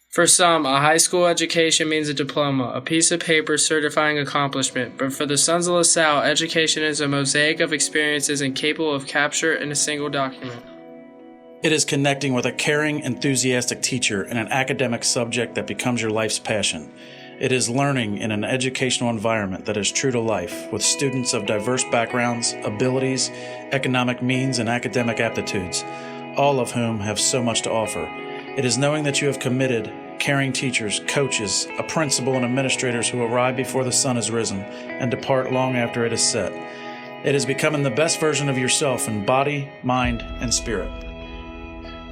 For some, a high school education means a diploma, a piece of paper certifying accomplishment, but for the Sons of LaSalle, education is a mosaic of experiences incapable of capture in a single document. It is connecting with a caring, enthusiastic teacher in an academic subject that becomes your life's passion. It is learning in an educational environment that is true to life, with students of diverse backgrounds, abilities, economic means, and academic aptitudes, all of whom have so much to offer. It is knowing that you have committed, caring teachers, coaches, a principal, and administrators who arrive before the sun is risen and depart long after it is set. It is becoming the best version of yourself in body, mind, and spirit.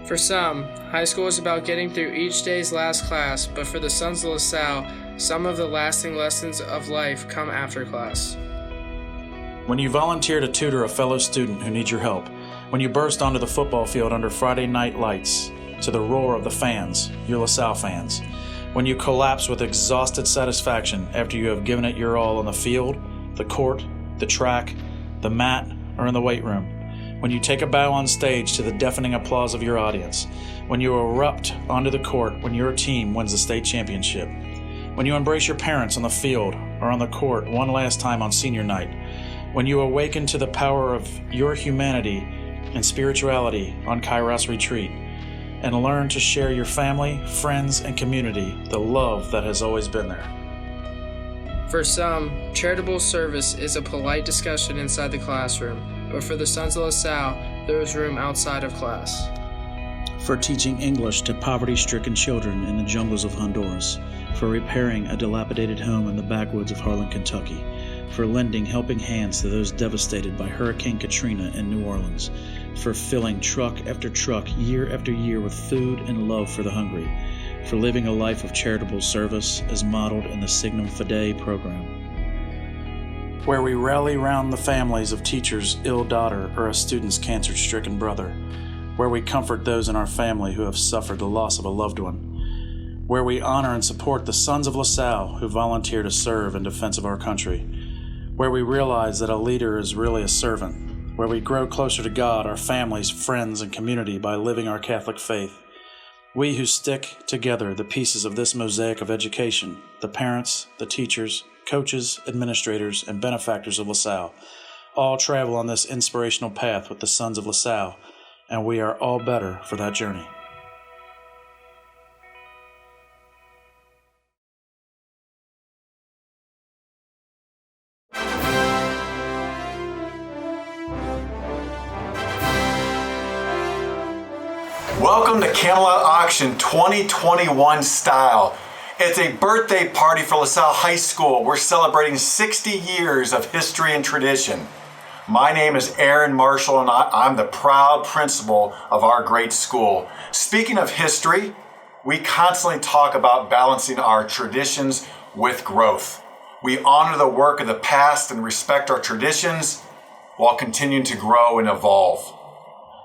For some, high school is about getting through each day's last class, but for the Sons of LaSalle, some of the lasting lessons of life come after class. When you volunteer to tutor a fellow student who needs your help, when you burst onto the football field under Friday night lights to the roar of the fans, your LaSalle fans, when you collapse with exhausted satisfaction after you have given it your all on the field, the court, the track, the mat, or in the weight room, when you take a bow on stage to the deafening applause of your audience, when you erupt onto the court when your team wins the state championship, when you embrace your parents on the field or on the court one last time on senior night, when you awaken to the power of your humanity and spirituality on Kairos retreat, and learn to share your family, friends, and community the love that has always been there. For some, charitable service is a polite discussion inside the classroom, but for the Sons of LaSalle, there is room outside of class. For teaching English to poverty-stricken children in the jungles of Honduras, for repairing a dilapidated home in the backwoods of Harlan, Kentucky, for lending helping hands to those devastated by Hurricane Katrina in New Orleans, for filling truck after truck year after year with food and love for the hungry, for living a life of charitable service as modeled in the Signum Fidei program, where we rally round the families of teachers' ill daughter or a student's cancer-stricken brother, where we comfort those in our family who have suffered the loss of a loved one, where we honor and support the Sons of LaSalle who volunteer to serve in defense of our country, where we realize that a leader is really a servant, where we grow closer to God, our families, friends, and community by living our Catholic faith. We who stick together the pieces of this mosaic of education, the parents, the teachers, coaches, administrators, and benefactors of LaSalle, all travel on this inspirational path with the Sons of LaSalle, and we are all better for that journey. Welcome to Camelot Auction 2021 style. It's a birthday party for LaSalle High School. We're celebrating 60 years of history and tradition. My name is Aaron Marshall, and I'm the proud principal of our great school. Speaking of history, we constantly talk about balancing our traditions with growth. We honor the work of the past and respect our traditions while continuing to grow and evolve.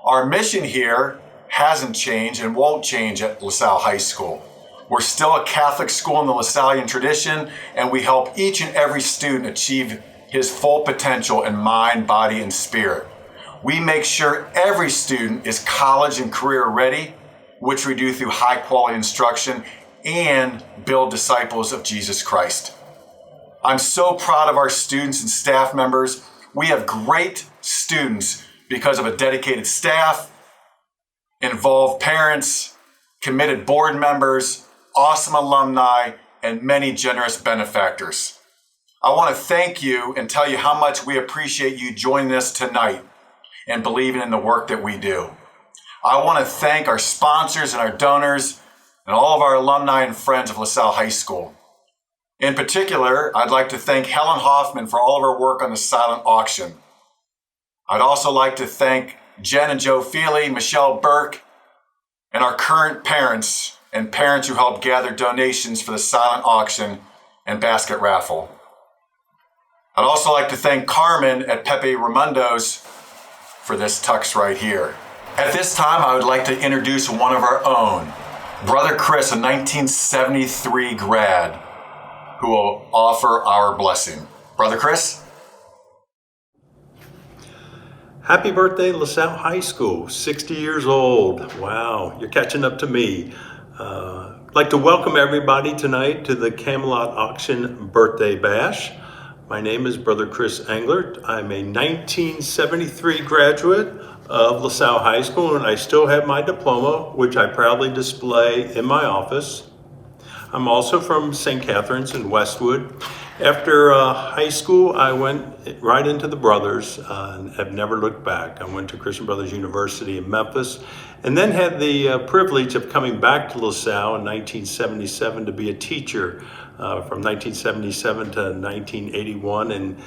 Our mission here hasn't changed and won't change at LaSalle High School. We're still a Catholic school in the LaSallian tradition, and we help each and every student achieve his full potential in mind, body, and spirit. We make sure every student is college and career ready, which we do through high quality instruction and build disciples of Jesus Christ. I'm so proud of our students and staff members. We have great students because of a dedicated staff, involved parents, committed board members, awesome alumni, and many generous benefactors. I want to thank you and tell you how much we appreciate you joining us tonight and believing in the work that we do. I want to thank our sponsors and our donors and all of our alumni and friends of LaSalle High School. In particular, I'd like to thank Helen Hoffman for all of her work on the silent auction. I'd also like to thank Jen and Joe Feely, Michelle Burke, and our current parents and parents who helped gather donations for the silent auction and basket raffle. I'd also like to thank Carmen at Pepe Raimundo's for this tux right here. At this time, I would like to introduce one of our own, Brother Chris, a 1973 grad, who will offer our blessing. Brother Chris? Happy birthday, LaSalle High School, 60 years old. Wow, you're catching up to me. I'd like to welcome everybody tonight to the Camelot Auction Birthday Bash. My name is Brother Chris Englert. I'm a 1973 graduate of LaSalle High School, and I still have my diploma, which I proudly display in my office. I'm also from St. Catherine's in Westwood. After high school, I went right into the Brothers and have never looked back. I went to Christian Brothers University in Memphis, and then had the privilege of coming back to LaSalle in 1977 to be a teacher from 1977 to 1981, and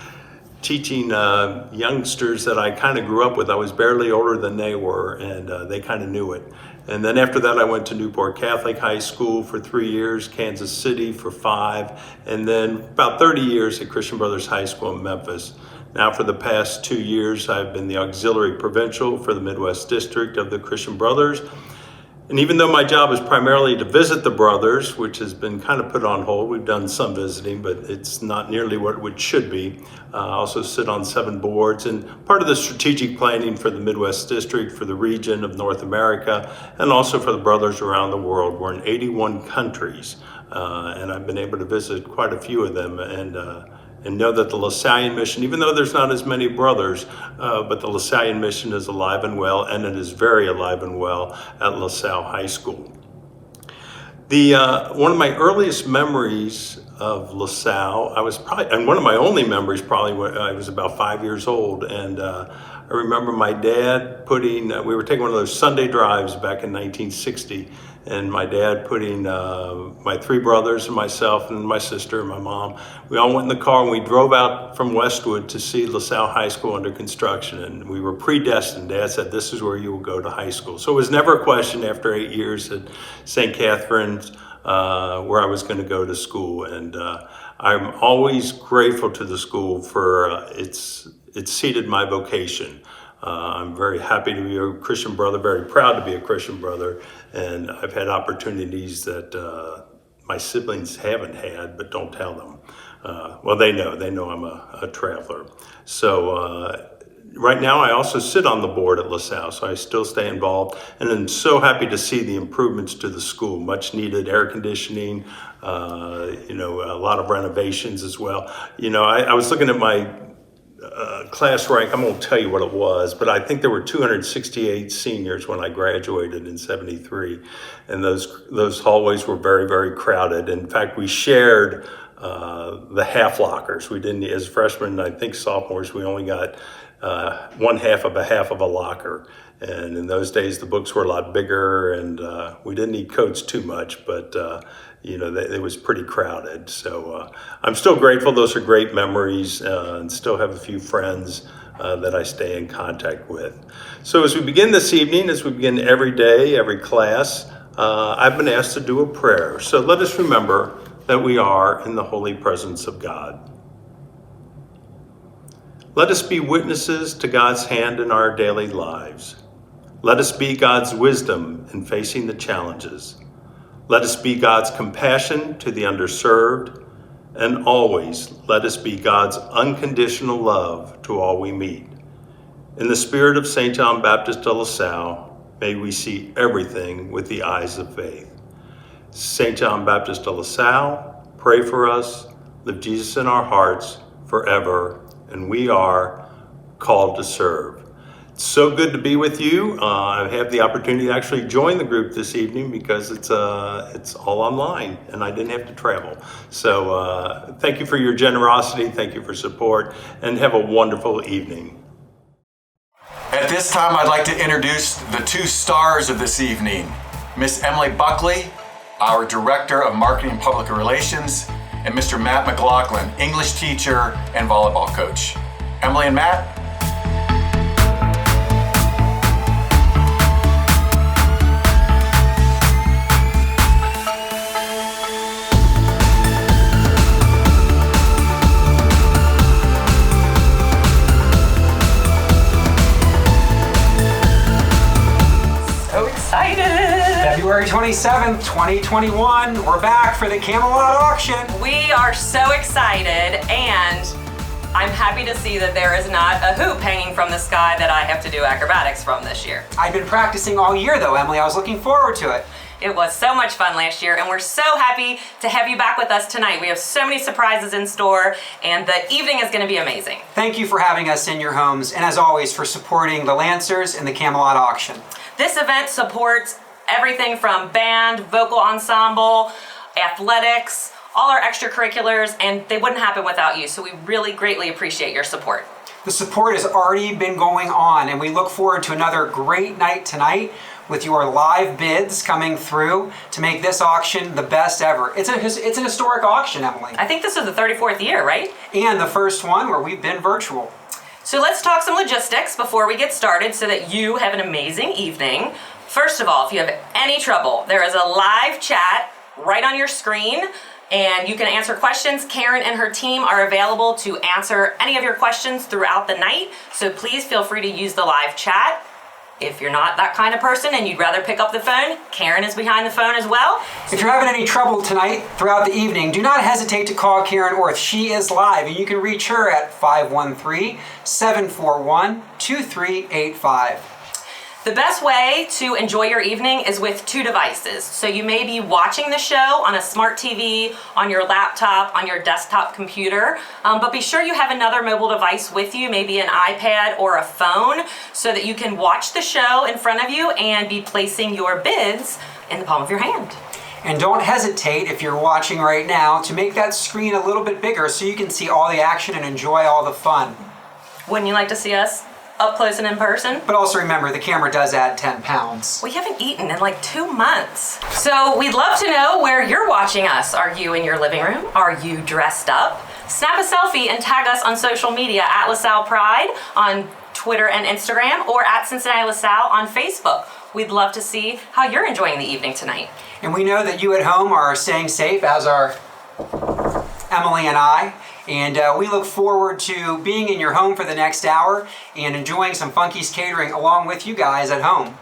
teaching youngsters that I kind of grew up with. I was barely older than they were, and they kind of knew it. And then after that, I went to Newport Catholic High School for 3 years, Kansas City for 5, and then about 30 years at Christian Brothers High School in Memphis. Now for the past 2 years, I've been the auxiliary provincial for the Midwest District of the Christian Brothers. And even though my job is primarily to visit the Brothers, which has been kind of put on hold, we've done some visiting, but it's not nearly what it should be. I also sit on 7 boards and part of the strategic planning for the Midwest District, for the region of North America, and also for the Brothers around the world. We're in 81 countries, and I've been able to visit quite a few of them and know that the LaSallian mission, even though there's not as many brothers, but the LaSallian mission is alive and well, and it is very alive and well at LaSalle High School. One of my earliest memories of LaSalle, and one of my only memories probably when I was about 5 years old, and I remember my dad we were taking one of those Sunday drives back in 1960, and my dad putting my three brothers and myself and my sister and my mom, we all went in the car and we drove out from Westwood to see LaSalle High School under construction, and we were predestined. Dad said, this is where you will go to high school. So it was never a question after 8 years at St. Catherine's where I was going to go to school, and I'm always grateful to the school for it's seeded my vocation. I'm very happy to be a Christian brother, very proud to be a Christian brother, and I've had opportunities that my siblings haven't had, but don't tell them. Well, they know I'm a traveler. So right now I also sit on the board at LaSalle, so I still stay involved, and I'm so happy to see the improvements to the school, much needed air conditioning, a lot of renovations as well. I was looking at my class rank. I won't tell you what it was, but I think there were 268 seniors when I graduated in '73, and those hallways were very, very crowded. In fact, we shared the half lockers. We didn't, as freshmen, I think sophomores, we only got one half of a locker. And in those days, the books were a lot bigger, and we didn't need coats too much, but it was pretty crowded. So I'm still grateful. Those are great memories, and still have a few friends that I stay in contact with. So as we begin this evening, as we begin every day, every class, I've been asked to do a prayer. So let us remember that we are in the holy presence of God. Let us be witnesses to God's hand in our daily lives. Let us be God's wisdom in facing the challenges. Let us be God's compassion to the underserved, and always let us be God's unconditional love to all we meet. In the spirit of St. John Baptist de La Salle, may we see everything with the eyes of faith. St. John Baptist de La Salle, pray for us, live Jesus in our hearts forever, and we are called to serve. It's so good to be with you. I have the opportunity to actually join the group this evening because it's all online and I didn't have to travel. So thank you for your generosity, thank you for support, and have a wonderful evening. At this time, I'd like to introduce the two stars of this evening, Miss Emily Buckley, our Director of Marketing and Public Relations, and Mr. Matt McLaughlin, English teacher and volleyball coach. Emily and Matt. February 27th, 2021, we're back for the Camelot Auction. We are so excited, and I'm happy to see that there is not a hoop hanging from the sky that I have to do acrobatics from this year. I've been practicing all year though, Emily. I was looking forward to it. It was so much fun last year, and we're so happy to have you back with us tonight. We have so many surprises in store, and the evening is going to be amazing. Thank you for having us in your homes, and as always, for supporting the Lancers and the Camelot Auction. This event supports everything from band, vocal ensemble, athletics, all our extracurriculars, and they wouldn't happen without you, so we really greatly appreciate your support. The support has already been going on, and we look forward to another great night tonight with your live bids coming through to make this auction the best ever. It's an historic auction, Emily. I think this is the 34th year, right? And the first one where we've been virtual. So let's talk some logistics before we get started so that you have an amazing evening. First of all, if you have any trouble, there is a live chat right on your screen, and you can answer questions. Karen and her team are available to answer any of your questions throughout the night, so please feel free to use the live chat. If you're not that kind of person and you'd rather pick up the phone, Karen is behind the phone as well. If you're having any trouble tonight throughout the evening, do not hesitate to call Karen Orth. She is live, and you can reach her at 513-741-2385. The best way to enjoy your evening is with 2 devices. So you may be watching the show on a smart TV, on your laptop, on your desktop computer, but be sure you have another mobile device with you, maybe an iPad or a phone, so that you can watch the show in front of you and be placing your bids in the palm of your hand. And don't hesitate, if you're watching right now, to make that screen a little bit bigger so you can see all the action and enjoy all the fun. Wouldn't you like to see us up close and in person? But also remember, the camera does add 10 pounds. We haven't eaten in like 2 months. So we'd love to know where you're watching us. Are you in your living room? Are you dressed up? Snap a selfie and tag us on social media at LaSalle Pride on Twitter and Instagram, or at Cincinnati LaSalle on Facebook. We'd love to see how you're enjoying the evening tonight. And we know that you at home are staying safe, as are Emily and I. And we look forward to being in your home for the next hour and enjoying some Funky's Catering along with you guys at home.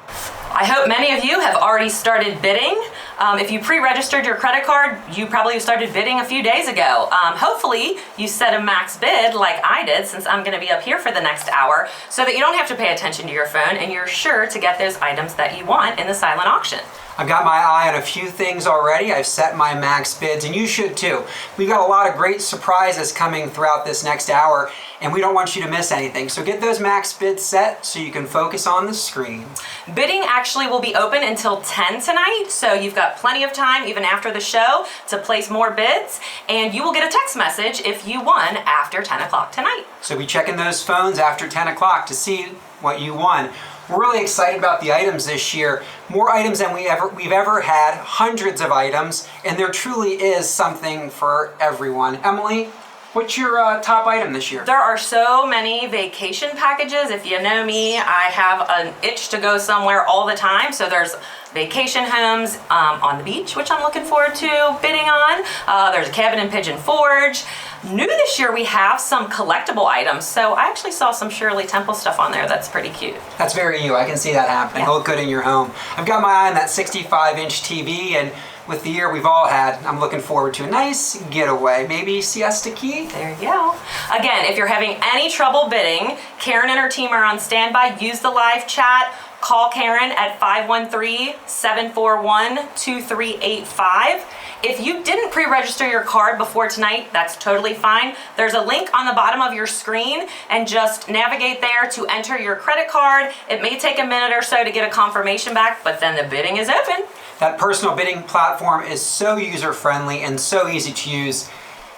I hope many of you have already started bidding. If you pre-registered your credit card, you probably started bidding a few days ago. Hopefully you set a max bid like I did, since I'm gonna be up here for the next hour, so that you don't have to pay attention to your phone and you're sure to get those items that you want in the silent auction. I've got my eye on a few things already. I've set my max bids, and you should too. We've got a lot of great surprises coming throughout this next hour, and we don't want you to miss anything. So get those max bids set so you can focus on the screen. Bidding actually will be open until 10 tonight, so you've got plenty of time, even after the show, to place more bids, and you will get a text message if you won after 10 o'clock tonight. So be checking those phones after 10 o'clock to see what you won. We're really excited about the items this year. More items than we've ever had, hundreds of items, and there truly is something for everyone. Emily, what's your top item this year? There are so many vacation packages. If you know me, I have an itch to go somewhere all the time. So there's vacation homes on the beach, which I'm looking forward to bidding on. There's a cabin in Pigeon Forge. New this year, we have some collectible items. So I actually saw some Shirley Temple stuff on there. That's pretty cute. That's very you. I can see that happening. Yeah. It'll look good in your home. I've got my eye on that 65-inch TV, and with the year we've all had, I'm looking forward to a nice getaway. Maybe Siesta Key? There you go. Again, if you're having any trouble bidding, Karen and her team are on standby. Use the live chat. Call Karen at 513-741-2385. If you didn't pre-register your card before tonight, that's totally fine. There's a link on the bottom of your screen, and just navigate there to enter your credit card. It may take a minute or so to get a confirmation back, but then the bidding is open. That personal bidding platform is so user-friendly and so easy to use.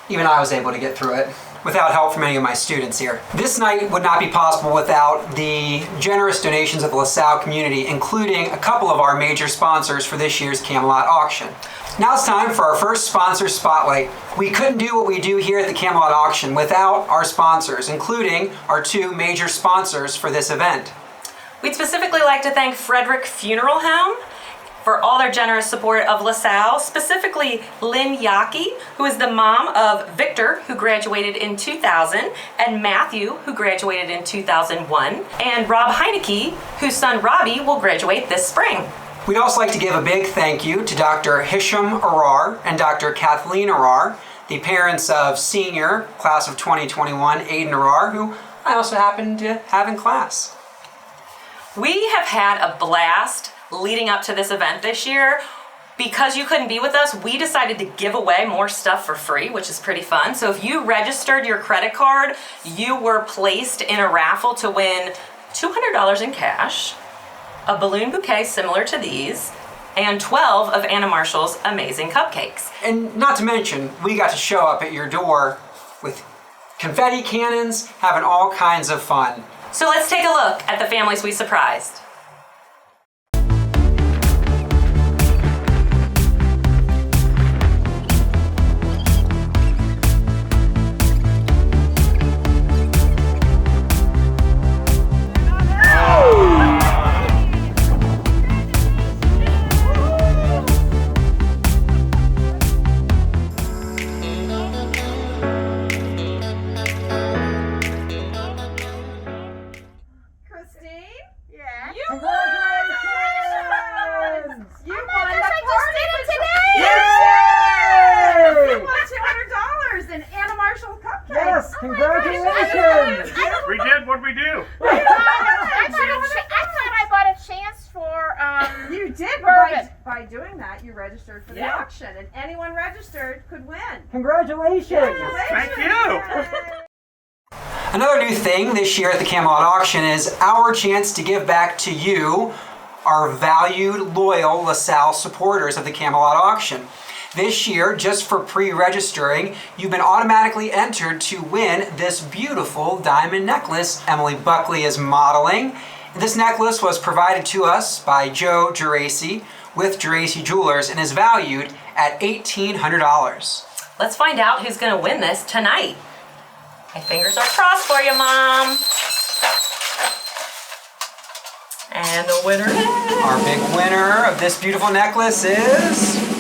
Even I was able to get through it without help from any of my students here. This night would not be possible without the generous donations of the LaSalle community, including a couple of our major sponsors for this year's Camelot Auction. Now it's time for our first sponsor spotlight. We couldn't do what we do here at the Camelot Auction without our sponsors, including our 2 major sponsors for this event. We'd specifically like to thank Frederick Funeral Home for all their generous support of LaSalle, specifically Lynn Yaki, who is the mom of Victor, who graduated in 2000, and Matthew, who graduated in 2001, and Rob Heineke, whose son Robbie will graduate this spring. We'd also like to give a big thank you to Dr. Hisham Arar and Dr. Kathleen Arar, the parents of senior class of 2021, Aiden Arar, who I also happen to have in class. We have had a blast leading up to this event this year. Because you couldn't be with us, we decided to give away more stuff for free, which is pretty fun. So if you registered your credit card, you were placed in a raffle to win $200 in cash, a balloon bouquet similar to these, and 12 of Anna Marshall's amazing cupcakes. And not to mention, we got to show up at your door with confetti cannons, having all kinds of fun. So let's take a look at the families we surprised. Congratulations! We did what we do. I thought I bought a chance registered for the auction, and anyone registered could win. Congratulations! Thank you! Another new thing this year at the Camelot Auction is our chance to give back to you, our valued, loyal LaSalle supporters of the Camelot Auction. This year, just for pre-registering, you've been automatically entered to win this beautiful diamond necklace Emily Buckley is modeling. This necklace was provided to us by Joe Geraci with Geraci Jewelers and is valued at $1,800. Let's find out who's gonna win this tonight. My fingers are crossed for you, Mom. And the winner is... Our big winner of this beautiful necklace is...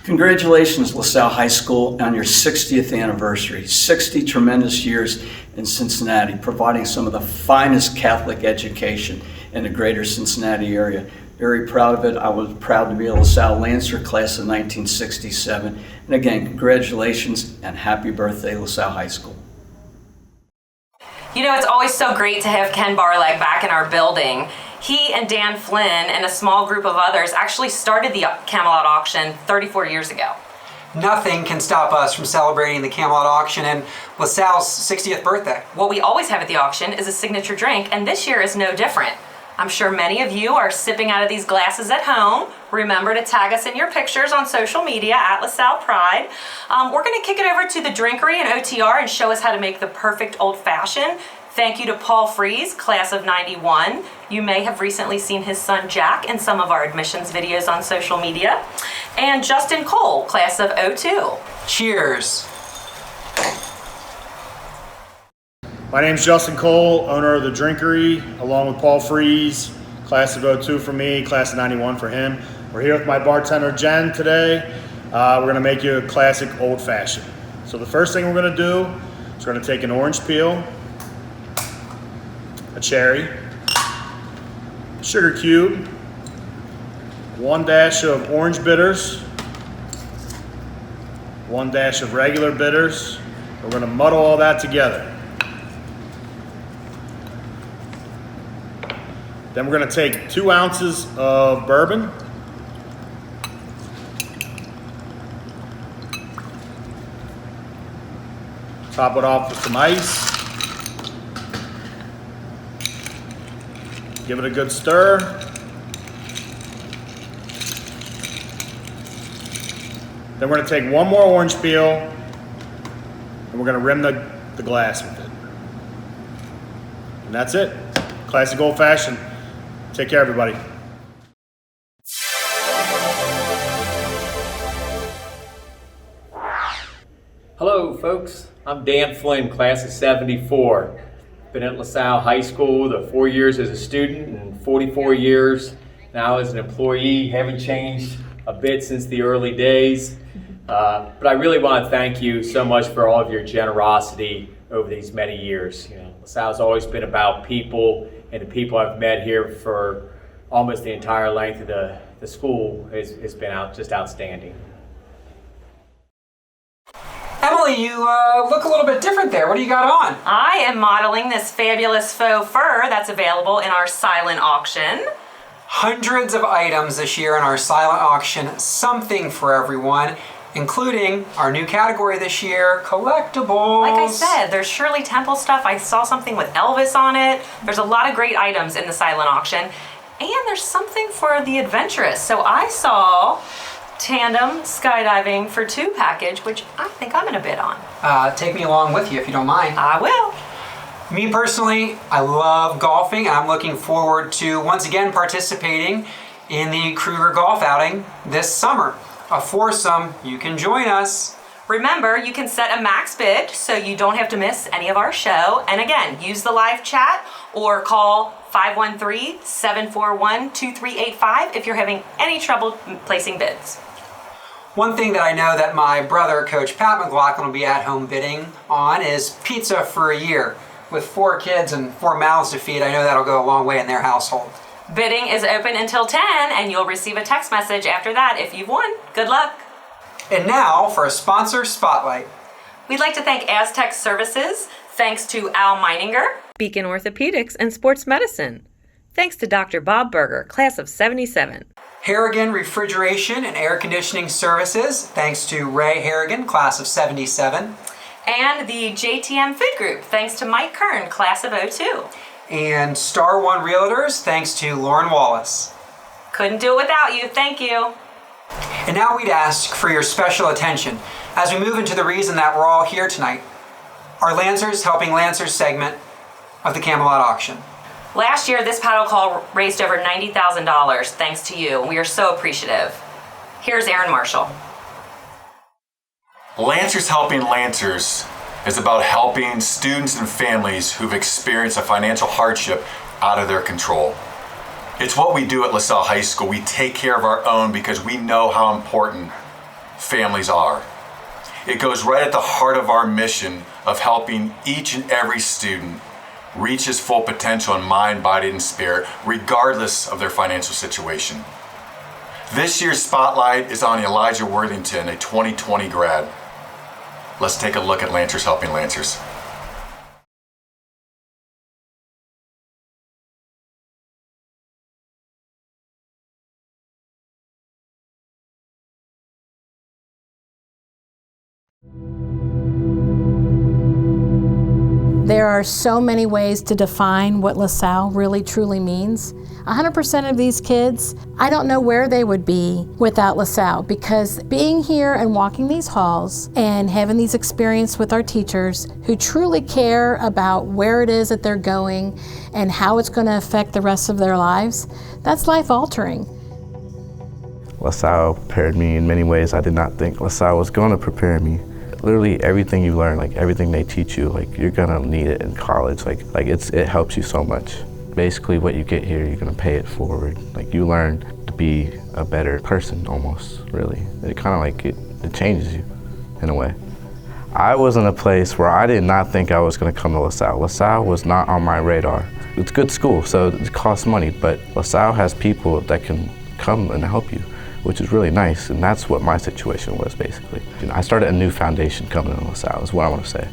Congratulations, LaSalle High School, on your 60th anniversary. 60 tremendous years in Cincinnati, providing some of the finest Catholic education in the greater Cincinnati area. Very proud of it. I was proud to be a LaSalle Lancer, class of 1967. And again, congratulations and happy birthday, LaSalle High School. You know, it's always so great to have Ken Barleg back in our building. He and Dan Flynn and a small group of others actually started the Camelot Auction 34 years ago. Nothing can stop us from celebrating the Camelot Auction and LaSalle's 60th birthday. What we always have at the auction is a signature drink, and this year is no different. I'm sure many of you are sipping out of these glasses at home. Remember to tag us in your pictures on social media at LaSalle Pride. We're gonna kick it over to the Drinkery and OTR and show us how to make the perfect old fashioned. Thank you to Paul Fries, class of 91. You may have recently seen his son Jack in some of our admissions videos on social media. And Justin Cole, class of 02. Cheers. My name's Justin Cole, owner of the Drinkery, along with Paul Fries, class of 02 for me, class of 91 for him. We're here with my bartender Jen today. We're gonna make you a classic old fashioned. So the first thing we're gonna do is we're gonna take an orange peel, a cherry, sugar cube, 1 dash of orange bitters, 1 dash of regular bitters. We're gonna muddle all that together. Then we're gonna take 2 ounces of bourbon, top it off with some ice, give it a good stir. Then we're gonna take 1 more orange peel and we're gonna rim the glass with it. And that's it. Classic old fashioned. Take care, everybody. Hello, folks. I'm Dan Flynn, class of 74. Been at LaSalle High School the 4 years as a student and 44 years now as an employee. Haven't changed a bit since the early days. But I really want to thank you so much for all of your generosity over these many years. You know, LaSalle's always been about people, and the people I've met here for almost the entire length of the school has been just outstanding. Emily, you look a little bit different there. What do you got on? I am modeling this fabulous faux fur that's available in our silent auction. Hundreds of items this year in our silent auction, something for everyone, including our new category this year, collectibles. Like I said, there's Shirley Temple stuff. I saw something with Elvis on it. There's a lot of great items in the silent auction. And there's something for the adventurous. So I saw tandem skydiving for 2 package, which I think I'm gonna bid on. Take me along with you if you don't mind. I will. Me personally, I love golfing, and I'm looking forward to once again participating in the Kruger Golf Outing this summer. A foursome, you can join us. Remember, you can set a max bid so you don't have to miss any of our show. And again, use the live chat or call 513-741-2385 if you're having any trouble placing bids. One thing that I know that my brother, Coach Pat McLaughlin, will be at home bidding on is pizza for a year. With 4 kids and 4 mouths to feed, I know that'll go a long way in their household. Bidding is open until 10, and you'll receive a text message after that if you've won. Good luck. And now for a sponsor spotlight. We'd like to thank Aztec Services, thanks to Al Meininger, Beacon Orthopedics and Sports Medicine, thanks to Dr. Bob Berger, class of 77. Harrigan Refrigeration and Air Conditioning Services, thanks to Ray Harrigan, class of 77. And the JTM Food Group, thanks to Mike Kern, class of 02. And Star One Realtors, thanks to Lauren Wallace. Couldn't do it without you, thank you. And now we'd ask for your special attention as we move into the reason that we're all here tonight, our Lancers Helping Lancers segment of the Camelot Auction. Last year, this paddle call raised over $90,000 thanks to you. We are so appreciative. Here's Aaron Marshall. Lancers Helping Lancers is about helping students and families who've experienced a financial hardship out of their control. It's what we do at LaSalle High School. We take care of our own because we know how important families are. It goes right at the heart of our mission of helping each and every student reach his full potential in mind, body, and spirit, regardless of their financial situation. This year's spotlight is on Elijah Worthington, a 2020 grad. Let's take a look at Lancers Helping Lancers. There are so many ways to define what LaSalle really truly means. 100% of these kids, I don't know where they would be without LaSalle, because being here and walking these halls and having these experiences with our teachers who truly care about where it is that they're going and how it's going to affect the rest of their lives, that's life altering. LaSalle prepared me in many ways I did not think LaSalle was going to prepare me. Literally everything you learn, like everything they teach you, like you're gonna need it in college. Like it helps you so much. Basically what you get here, you're gonna pay it forward. Like you learn to be a better person almost, really. It kind of like, it changes you in a way. I was in a place where I did not think I was gonna come to LaSalle. LaSalle was not on my radar. It's a good school, so it costs money, but LaSalle has people that can come and help you, which is really nice, and that's what my situation was basically. I started a new foundation coming to LaSalle, is what I want to say.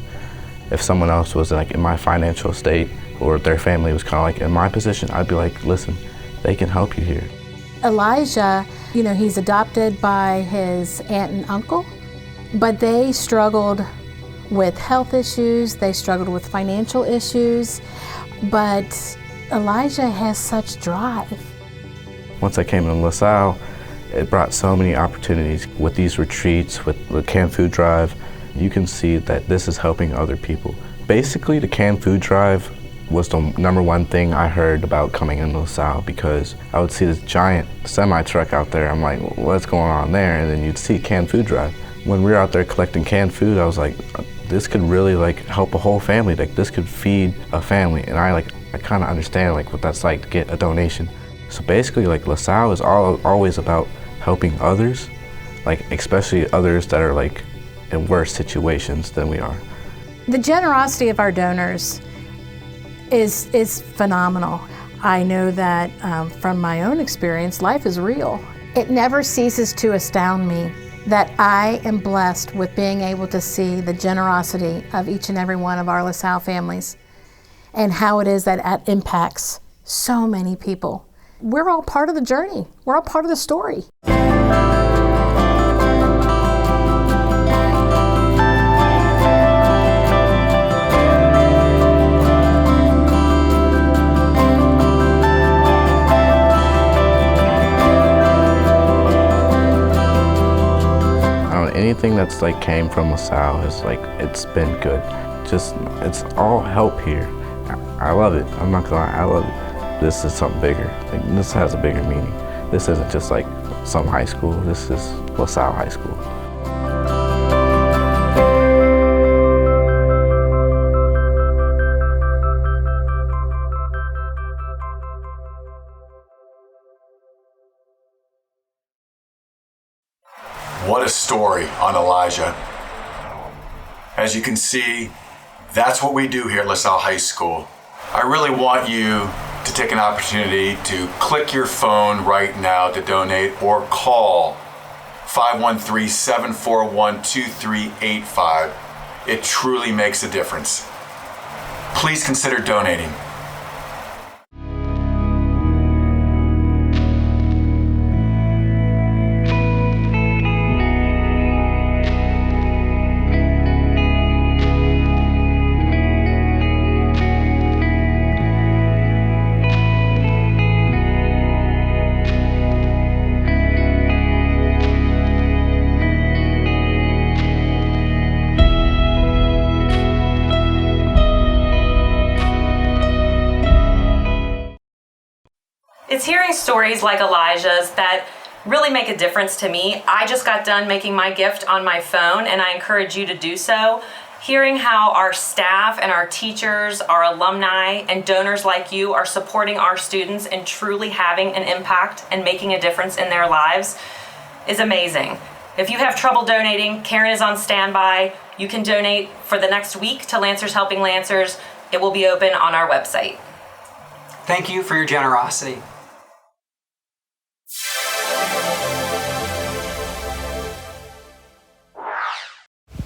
If someone else was like in my financial state, or their family was kind of like in my position, I'd be like, listen, they can help you here. Elijah, he's adopted by his aunt and uncle, but they struggled with health issues, they struggled with financial issues, but Elijah has such drive. Once I came to LaSalle, it brought so many opportunities with these retreats, with the canned food drive. You can see that this is helping other people. Basically, the canned food drive was the #1 thing I heard about coming into LaSalle, because I would see this giant semi-truck out there. I'm like, what's going on there? And then you'd see canned food drive. When we were out there collecting canned food, I was like, this could really help a whole family. Like this could feed a family. And I kind of understand what that's like to get a donation. So basically, LaSalle is always about helping others, especially others that are in worse situations than we are. The generosity of our donors is phenomenal. I know that from my own experience, life is real. It never ceases to astound me that I am blessed with being able to see the generosity of each and every one of our LaSalle families and how it is that it impacts so many people. We're all part of the journey. We're all part of the story. Anything that's came from LaSalle is it's been good. It's all help here. I love it. I'm not gonna lie, I love it. This is something bigger. This has a bigger meaning. This isn't just some high school. This is LaSalle High School. What a story on Elijah. As you can see, that's what we do here at LaSalle High School. I really want you to take an opportunity to click your phone right now to donate or call 513-741-2385. It truly makes a difference. Please consider donating. It's hearing stories like Elijah's that really make a difference to me. I just got done making my gift on my phone, and I encourage you to do so. Hearing how our staff and our teachers, our alumni, and donors like you are supporting our students and truly having an impact and making a difference in their lives is amazing. If you have trouble donating, Karen is on standby. You can donate for the next week to Lancers Helping Lancers. It will be open on our website. Thank you for your generosity.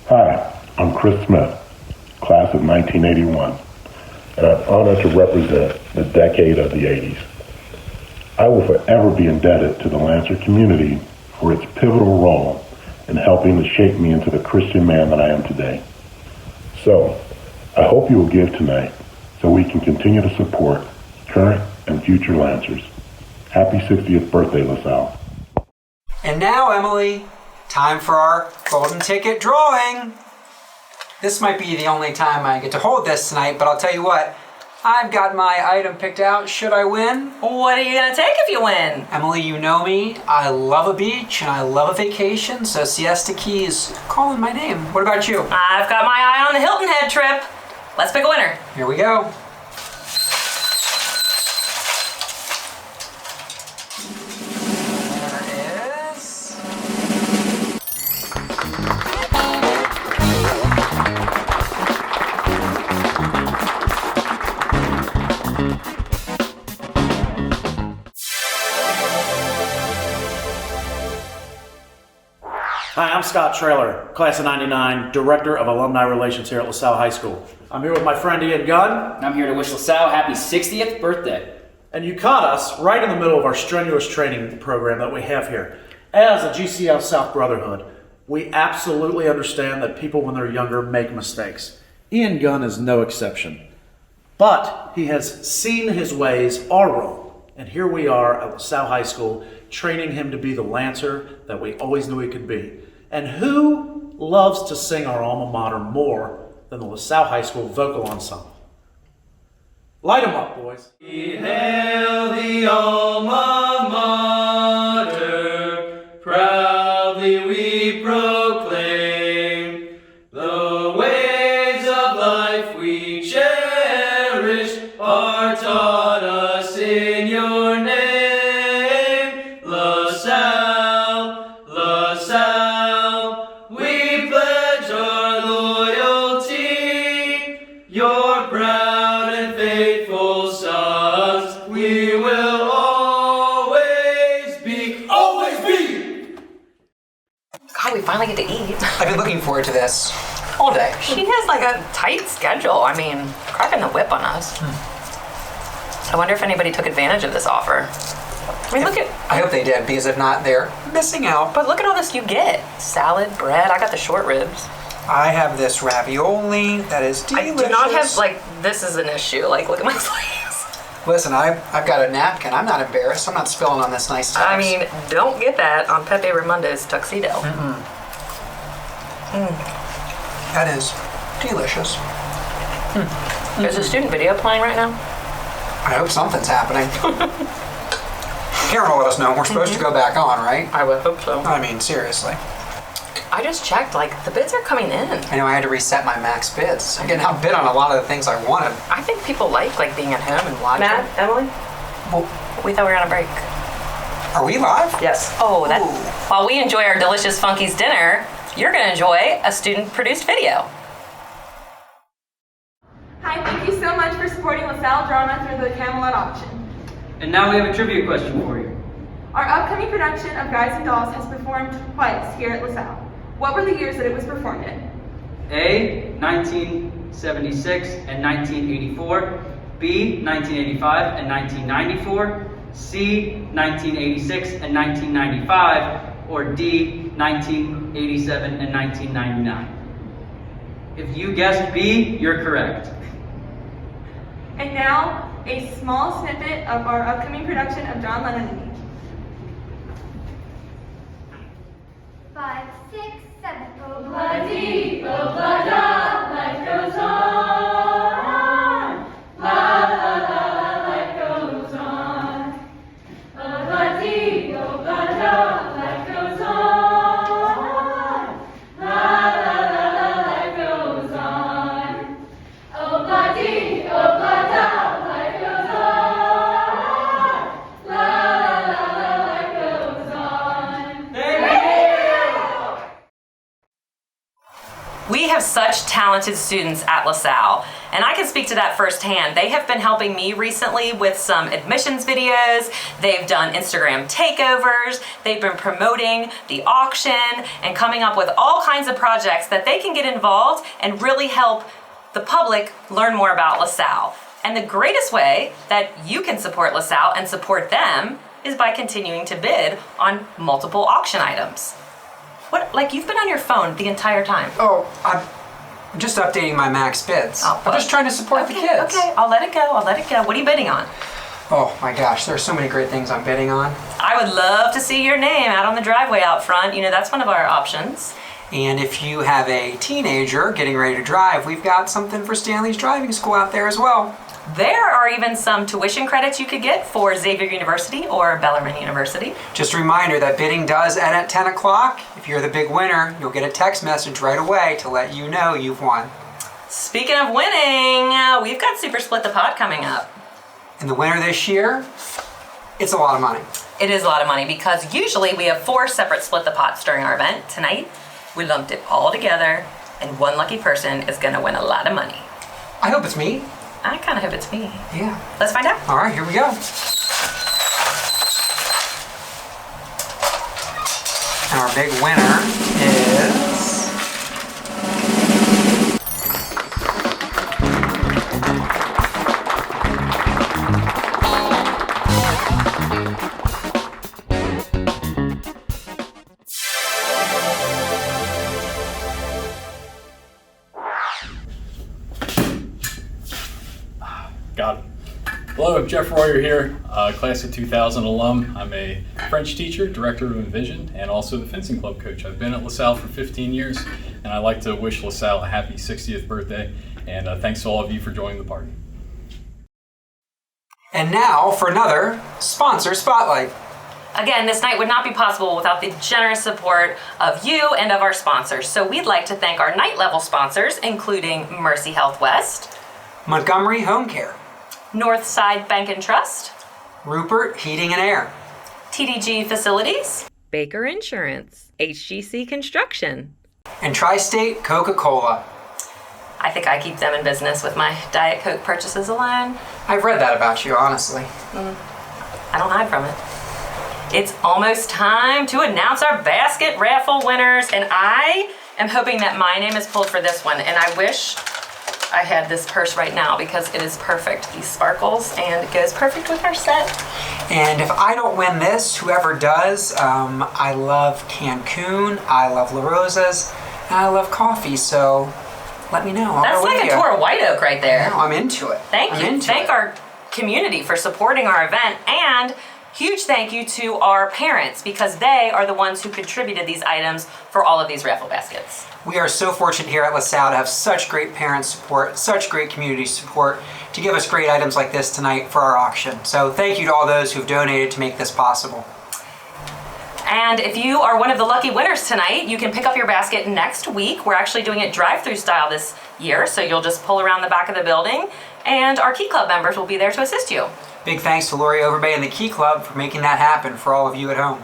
Hi, I'm Chris Smith, class of 1981, and I'm honored to represent the decade of the 80s. I will forever be indebted to the Lancer community for its pivotal role in helping to shape me into the Christian man that I am today. So, I hope you will give tonight so we can continue to support current and future Lancers. Happy 60th birthday, LaSalle. And now, Emily, time for our golden ticket drawing. This might be the only time I get to hold this tonight, but I'll tell you what, I've got my item picked out. Should I win? What are you gonna take if you win? Emily, you know me. I love a beach and I love a vacation, so Siesta Key is calling my name. What about you? I've got my eye on the Hilton Head trip. Let's pick a winner. Here we go. Hi, I'm Scott Traylor, class of 99, Director of Alumni Relations here at LaSalle High School. I'm here with my friend Ian Gunn. I'm here to wish LaSalle happy 60th birthday. And you caught us right in the middle of our strenuous training program that we have here. As a GCL South Brotherhood, we absolutely understand that people when they're younger make mistakes. Ian Gunn is no exception. But he has seen his ways are wrong. And here we are at LaSalle High School training him to be the Lancer that we always knew he could be. And who loves to sing our alma mater more than the LaSalle High School Vocal Ensemble? Light them up, boys. We hail the alma mater, proudly we proclaim, the ways of life we cherish are taught us in your name. LaSalle, LaSalle, we pledge our loyalty, your proud and faithful sons, we will always be, always be! God, we finally get to eat. I've been looking forward to this all day. She has like a tight schedule. I mean, cracking the whip on us. I wonder if anybody took advantage of this offer. I mean, look at... I hope they did, because if not, they're missing out. But look at all this you get. Salad, bread, I got the short ribs. I have this ravioli that is delicious. I do not have, like, this is an issue. Like, look at my sleeves. Listen, I've got a napkin. I'm not embarrassed. I'm not spilling on this nice toast. I mean, don't get that on Pepe Raimundo's tuxedo. That is delicious. There's a student video playing right now. I hope something's happening. Karen will let us know. We're supposed to go back on, right? I would hope so. I mean, seriously. I just checked, like, the bids are coming in. I know I had to reset my max bids. I'm getting outbid on a lot of the things I wanted. I think people like being at home and watching. Matt, Emily? Well, we thought we were on a break. Are we live? Yes. Oh, that. While we enjoy our delicious Funky's dinner, you're going to enjoy a student-produced video. Hi, thank you so much for supporting LaSalle Drama through the Camelot Auction. And now we have a trivia question for you. Our upcoming production of Guys and Dolls has performed twice here at LaSalle. What were the years that it was performed in? A, 1976 and 1984, B, 1985 and 1994, C, 1986 and 1995, or D, 1987 and 1999. If you guessed B, you're correct. And now, a small snippet of our upcoming production of John Lennon and Me. 5, 6, 7. Oh-blah-dee, oh-blah-da, life goes on. La-la-la, life goes on. Oh-blah-dee, oh-blah-da, life goes on. La-la-la, life goes on. Oh-blah-dee, oh-blah-da, life goes on. La-la-la, life goes on. We have such talented students at LaSalle, and I can speak to that firsthand. They have been helping me recently with some admissions videos. They've done Instagram takeovers. They've been promoting the auction and coming up with all kinds of projects that they can get involved and really help the public learn more about LaSalle. And the greatest way that you can support LaSalle and support them is by continuing to bid on multiple auction items. What, like you've been on your phone the entire time? Oh, I'm just updating my max bids. Oh, I'm just trying to support the kids. Okay, I'll let it go. What are you bidding on? Oh my gosh, there's so many great things I'm bidding on. I would love to see your name out on the driveway out front. You know, that's one of our options. And if you have a teenager getting ready to drive, we've got something for Stanley's driving school out there as well. There are even some tuition credits you could get for Xavier University or Bellarmine University. Just a reminder that bidding does end at 10 o'clock. If you're the big winner, you'll get a text message right away to let you know you've won. Speaking of winning, we've got Super Split the Pot coming up. And the winner this year, it's a lot of money. It is a lot of money because usually we have 4 separate Split the Pots during our event. Tonight, we lumped it all together and one lucky person is gonna win a lot of money. I hope it's me. I kind of hope it's me. Yeah. Let's find out. All right, here we go. And our big winner is... Got it. Hello, Jeff Royer here, class of 2000 alum. I'm a French teacher, director of Envision, and also the fencing club coach. I've been at LaSalle for 15 years, and I'd like to wish LaSalle a happy 60th birthday, and thanks to all of you for joining the party. And now for another Sponsor Spotlight. Again, this night would not be possible without the generous support of you and of our sponsors. So we'd like to thank our night level sponsors, including Mercy Health West, Montgomery Home Care, Northside Bank and Trust, Rupert Heating and Air, TDG Facilities, Baker Insurance, HGC Construction, and Tri-State Coca-Cola. I think I keep them in business with my Diet Coke purchases alone. I've read that about you, honestly. I don't hide from it. It's almost time to announce our basket raffle winners, and I am hoping that my name is pulled for this one, and I wish I had this purse right now because it is perfect. These sparkles, and it goes perfect with our set. And if I don't win this, whoever does, I love Cancun, I love La Rosa's, and I love coffee, so let me know. That's like a tour of White Oak right there. No, I'm into it. Thank you. Thank our community for supporting our event, and huge thank you to our parents because they are the ones who contributed these items for all of these raffle baskets. We are so fortunate here at LaSalle to have such great parent support, such great community support to give us great items like this tonight for our auction. So thank you to all those who've donated to make this possible. And if you are one of the lucky winners tonight, you can pick up your basket next week. We're actually doing it drive-through style this year, so you'll just pull around the back of the building, and our Key Club members will be there to assist you. Big thanks to Lori Overbay and the Key Club for making that happen for all of you at home.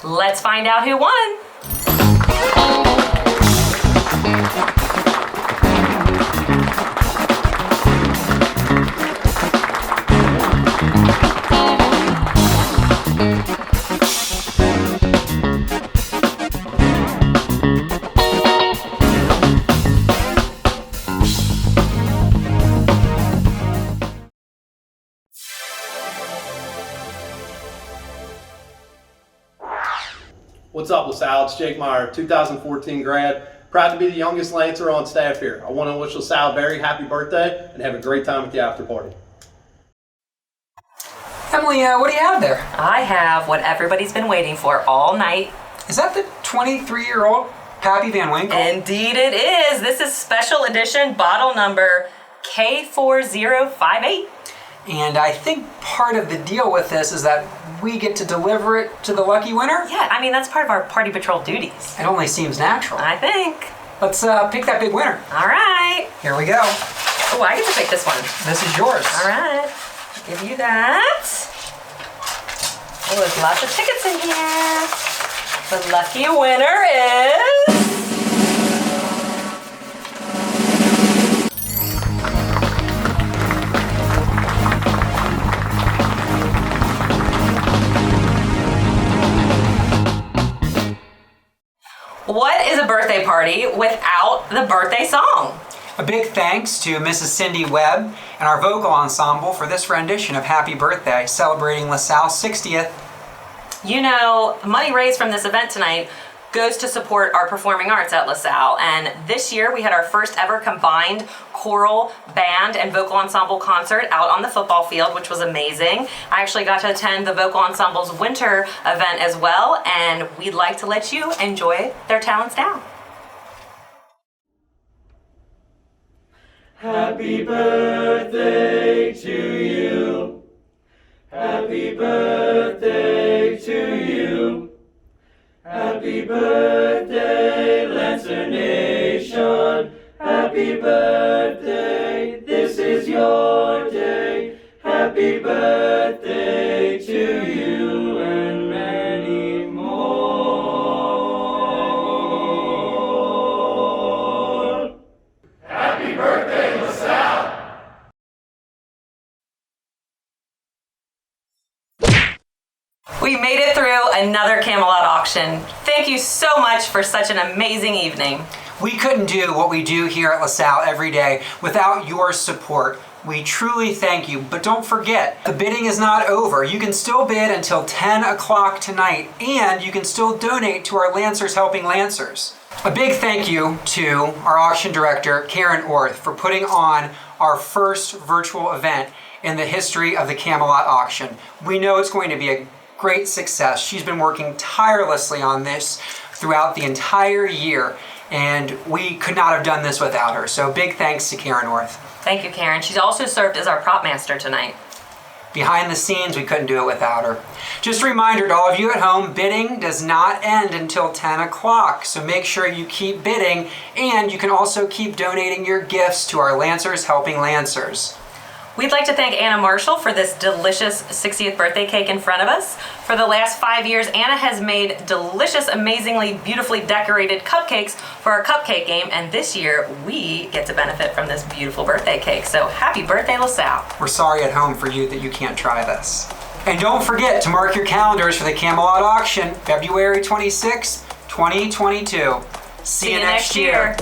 Let's find out who won. LaSalle. It's Jake Meyer, 2014 grad. Proud to be the youngest Lancer on staff here. I want to wish LaSalle a very happy birthday and have a great time at the after party. Emily, what do you have there? I have what everybody's been waiting for all night. Is that the 23-year-old Pappy Van Winkle? Indeed it is. This is special edition bottle number K4058. And I think part of the deal with this is that we get to deliver it to the lucky winner? Yeah, I mean, that's part of our Party Patrol duties. It only seems natural. I think. Let's pick that big winner. All right. Here we go. Oh, I get to pick this one. This is yours. All right. Give you that. Oh, there's lots of tickets in here. The lucky winner is... What is a birthday party without the birthday song? A big thanks to Mrs. Cindy Webb and our vocal ensemble for this rendition of Happy Birthday, celebrating LaSalle's 60th. You know, the money raised from this event tonight goes to support our performing arts at LaSalle. And this year we had our first ever combined choral, band, and vocal ensemble concert out on the football field, which was amazing. I actually got to attend the vocal ensemble's winter event as well, and we'd like to let you enjoy their talents now. Happy birthday to you. Happy birthday to you. Happy birthday, Lancer Nation. Happy birthday, this is your day. Happy birthday to you and many more. Happy birthday, LaSalle. We made it through another Camelot auction. Thank you so much for such an amazing evening. We couldn't do what we do here at LaSalle every day without your support. We truly thank you, but don't forget, the bidding is not over. You can still bid until 10 o'clock tonight, and you can still donate to our Lancers Helping Lancers. A big thank you to our auction director, Karen Orth, for putting on our first virtual event in the history of the Camelot auction. We know it's going to be a great success. She's been working tirelessly on this throughout the entire year, and we could not have done this without her. So big thanks to Karen Orth. Thank you, Karen. She's also served as our prop master tonight. Behind the scenes, we couldn't do it without her. Just a reminder to all of you at home, bidding does not end until 10 o'clock, so make sure you keep bidding, and you can also keep donating your gifts to our Lancers Helping Lancers. We'd like to thank Anna Marshall for this delicious 60th birthday cake in front of us. For the last 5 years, Anna has made delicious, amazingly, beautifully decorated cupcakes for our cupcake game, and this year we get to benefit from this beautiful birthday cake. So happy birthday, LaSalle. We're sorry at home for you that you can't try this. And don't forget to mark your calendars for the Camelot auction, February 26, 2022. See you next year.